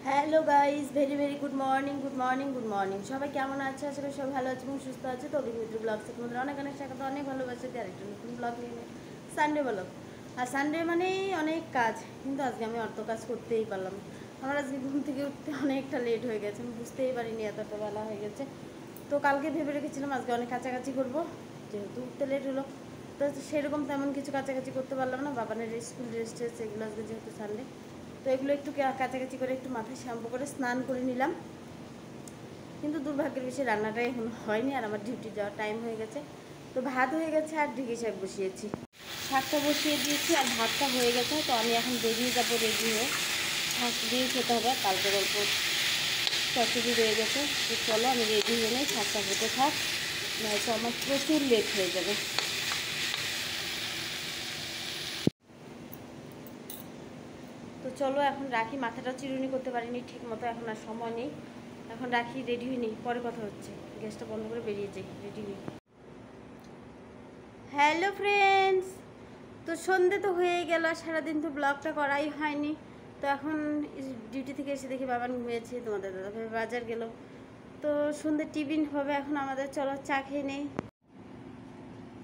Hello guys, very very good morning good morning good morning. সবাই কেমন আছে? আশা করি সবাই ভালো আছে এবং সুস্থ আছে। তো অভিমিত্র ব্লগস তোমাদের অনেক অনেক স্বাগত, অনেক ভালোবাসে। আরেকটা নতুন ব্লগ নিয়ে সানডে ব্লগ। আর সানডে মানেই অনেক কাজ, কিন্তু আজকে আমি অর্ধ কাজ করতেই পারলাম। আমার আজকে ঘুম থেকে উঠতে অনেকটা লেট হয়ে গেছে, আমি বুঝতেই পারিনি এতটা বেলা হয়ে গেছে। তো কালকে ভেবে রেখেছিলাম আজকে অনেক কাছাকাছি করবো, যেহেতু উঠতে লেট হলো। তো সেরকম তেমন কিছু কাছাকাছি করতে পারলাম না। বাবানের স্কুল ড্রেস ট্রেস এগুলো আজকে যেহেতু সানডে, তো এগুলো একটু কাছাকাছি করে একটু মাথায় শ্যাম্পু করে স্নান করে নিলাম। কিন্তু দুর্ভাগ্যের বিষয়ে রান্নাটাই এখন হয়নি, আর আমার ডিউটি যাওয়ার টাইম হয়ে গেছে। তো ভাত হয়ে গেছে আর ঢেঁকি শাক বসিয়েছি, শাকটা বসিয়ে দিয়েছি আর ভাতটা হয়ে গেছে। তো আমি এখন বেরিয়ে যাবো, রেডি হয়ে শাক দিয়ে খেতে হবে। কালকে গল্প চটচড়ি রয়ে গেছে। তো চলো আমি রেডি হয়ে নেই, শাকটা হতে থাক, নয়তো আমার প্রচুর লেট হয়ে যাবে। তো চলো এখন রাখি, মাথাটা চিরুনি করতে পারিনি ঠিক মতো, এখন আর সময় নেই। এখন রাখি, রেডি হইনি, পরে কথা হচ্ছে। গ্যাসটা বন্ধ করে বেরিয়ে যাই, রেডি হই। হ্যালো ফ্রেন্ডস, তো সন্ধে তো হয়ে গেল, সারাদিন তো ব্লগটা করাই হয়নি। তো এখন ডিউটি থেকে এসে দেখি বাবান ঘুমিয়েছে, তোমাদের দাদাভাই বাজার গেল। তো সন্ধ্যে টিফিন হবে এখন আমাদের, চলো চা খেয়ে নেই।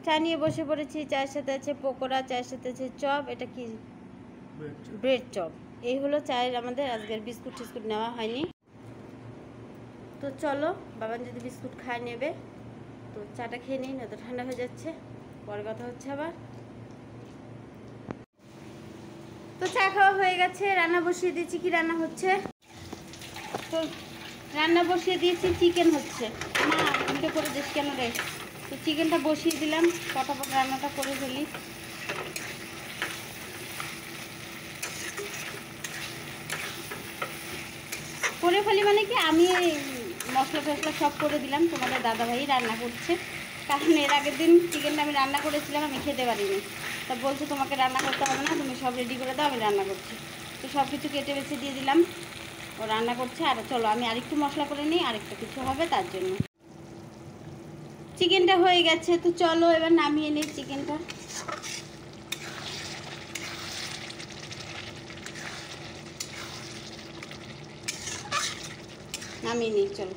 চা নিয়ে বসে পড়েছি, চায়ের সাথে আছে পকোড়া, চায়ের সাথে আছে চপ। এটা কি? Bread chop. এই হলো চায়ের আমাদের আজকের। বিস্কুট টিস্কুট নেওয়া হয়নি। তো চলো, বাবান যদি বিস্কুট খায় নেবে, তো চাটা খেয়ে নিই, না তো ঠান্ডা হয়ে যাচ্ছে, পরে কথা হচ্ছে আবার। তো চা খাওয়া হয়ে গেছে, রান্না বসিয়ে দিয়েছি। কি রান্না হচ্ছে? তো রান্না বসিয়ে দিয়েছি, চিকেন হচ্ছে। মা ভিডিও করে দিস কেন রে? তো চিকেনটা বসিয়ে দিলাম, ফটাফট রান্নাটা করে ফেলি। মানে কি, আমি মশলা টশলা সব করে দিলাম, তোমাদের দাদাভাই রান্না করছে। কারণ এর আগের দিন চিকেনটা আমি রান্না করেছিলাম, আমি খেতে পারিনি। তা বলছে তোমাকে রান্না করতে হবে না, তুমি সব রেডি করে দাও, আমি রান্না করছি। তো সব কিছু কেটে বেছে দিয়ে দিলাম, ও রান্না করছে। আর চলো আমি আরেকটু মশলা করে নিই, আরেকটু কিছু হবে তার জন্য। চিকেনটা হয়ে গেছে, তো চলো এবার নামিয়ে নিই চিকেনটা। নামিয়ে নিই, চলো।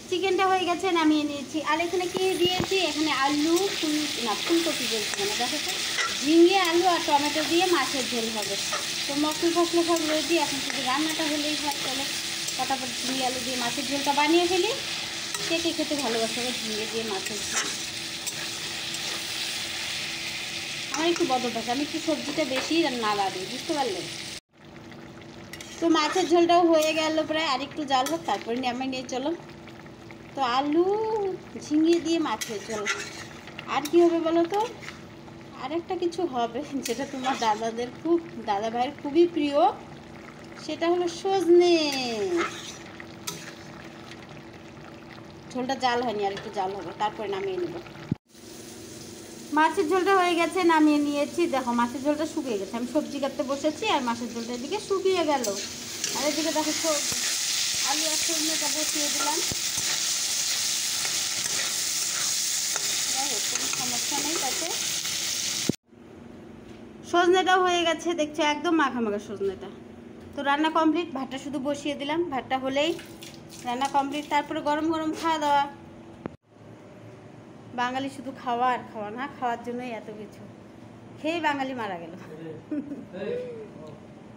চিকেনটা হয়ে গেছে, নামিয়ে নিয়েছি। আর এখানে কি দিয়েছি? এখানে আলু, ফুলকপি বলছি না, দেখো তো, ঝিঙে আলু আর টমেটো দিয়ে মাছের ঝোল হবে। তো মশলা ফসলা সব রেডি, এখন শুধু রান্নাটা হলেই হয়। চলো ফটাফট ঝিঙে আলু দিয়ে মাছের ঝোলটা বানিয়ে ফেলি। কে কে খেতে ভালোবাসে ঝিঙে দিয়ে মাছের ঝোল? আমার একটু বদ অভ্যাস, আমি একটু সবজিটা বেশি নাড়া দিই, বুঝতে পারলেন? তো মাছের ঝোলটাও হয়ে গেল প্রায়, আর একটু জাল হোক তারপরে নামিয়ে নিয়ে চলো। তো আলু ঝিঙে দিয়ে মাছের ঝোল। আর কি হবে বলো তো? আরেকটা কিছু হবে, যেটা তোমার দাদা ভাইয়ের খুবই প্রিয়, সেটা হলো সজনে। ঝোলটা জাল হয়নি, আর একটু জাল হবে, তারপরে নামিয়ে নেব। মাছের ঝোলটা হয়ে গেছে, নামিয়ে নিয়েছি। দেখো মাছের ঝোলটা শুকিয়ে গেছে, আমি সবজি কাটতে বসেছি আর মাছের ঝোলটা এদিকে শুকিয়ে গেল। আর এদিকে দেখো আলু আর সজনেটা বসিয়ে দিলাম। কোনো সমস্যা নেই তাতে। সজনেটাও হয়ে গেছে, দেখছো একদম মাখা মাখা সজনেটা। তো রান্না কমপ্লিট, ভাতটা শুধু বসিয়ে দিলাম, ভাতটা হলেই রান্না কমপ্লিট। তারপরে গরম গরম খাওয়া দাওয়া। বাঙালি শুধু খাওয়া আর খাওয়া, না খাওয়ার জন্যই এত কিছু, খেয়ে বাঙালি মারা গেল।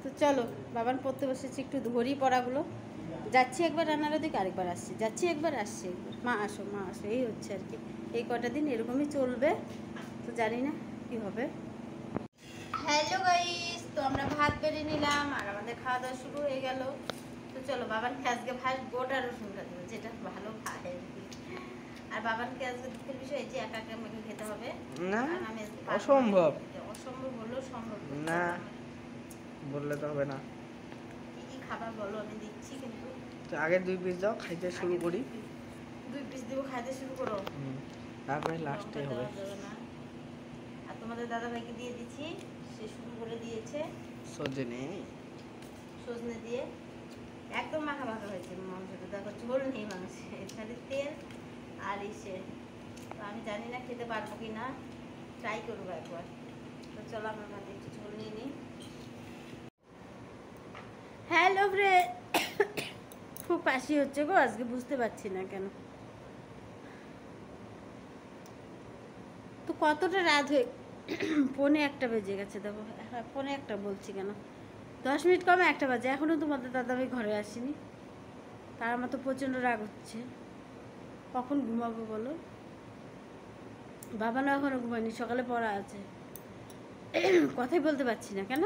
তো চলো, বাবান পড়তে বসেছি, একটু ধরি পড়াগুলো। যাচ্ছি একবার রান্নার দিকে, আরেকবার আসছি, যাচ্ছি একবার আসছি একবার, মা আসো মা আসো, এই হচ্ছে আর কি। এই কটা দিন এরকমই চলবে, তো জানি না কি হবে। হ্যালো গাইস, তো আমরা ভাত বেড়ে নিলাম আর আমাদের খাওয়া দাওয়া শুরু হয়ে গেল। তো চলো, বাবানকে আজকে ভাত গোটা রসুনটা দেবো, যেটা ভালো খায়। আর বাবানকে আজকে দুঃখের বিষয় এই যে একা একা মেখে খেতে হবে না, আমি অসম্ভব হলেও সম্ভব না, বললে তো হবে না। কি কি খাবার বলো, আমি দিচ্ছি। কিন্তু আগে 2 পিস দাও, খাইতে শুরু করি। 2 পিস দেবো, খাইতে শুরু করো, তারপরে লাস্টে হবে। আর তোমাদের দাদা ভাইকে দিয়ে দিচ্ছি, সে শুরু করে দিয়েছে। সজনে দিয়ে একদম মাখা মাখা হয়েছে মাংসটা, দেখো ঝোল নেই মাংসে, খালি তেল আর ইসে। তো আমি জানি না খেতে পারবো কি না, ট্রাই করবো একবার। তো চলো আমার ভাতে একটু ঝোল নিয়ে নিই। হ্যালো ফ্রেন্ড, খুব কাশি হচ্ছে গো আজকে, বুঝতে পারছি না কেন। তো কতটা রাত হয়ে 1:45 বেজে গেছে, দেখো 1:45 বলছি কেন, 10 মিনিট কমে 1টা বাজে, এখনও তোমাদের দাদাভাই ঘরে আসেনি। তার আমার তো প্রচণ্ড রাগ হচ্ছে, কখন ঘুমাবো বলো। বাবা না এখনও ঘুমায়নি, সকালে পড়া আছে, কথাই বলতে পারছি না কেন।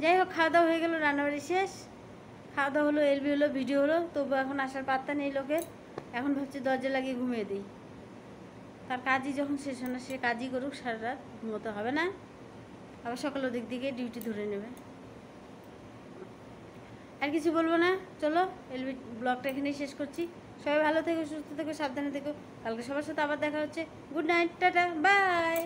যাই হোক, খাওয়া দাওয়া হয়ে গেলো, রান্নাবাড়ি শেষ, খাওয়া দাওয়া হলো, এলবি হলো, ভিডিও হলো, তবু এখন আসার পাত্তা নেই লোকের। এখন ভাবছি দরজা লাগিয়ে ঘুমিয়ে দিই। তার কাজই যখন শেষ হয় না, সে কাজই করুক, সারা রাত ঘুমোতে হবে না, আবার সকাল ওদিক দিকে ডিউটি ধরে নেবে। আর কিছু বলবো না, চলো এলবি ব্লগটা এখানেই শেষ করছি। সবাই ভালো থেকো, সুস্থ থেকো, সাবধানে থেকো। কালকে সবার সাথে আবার দেখা হচ্ছে। Good night, tata, by.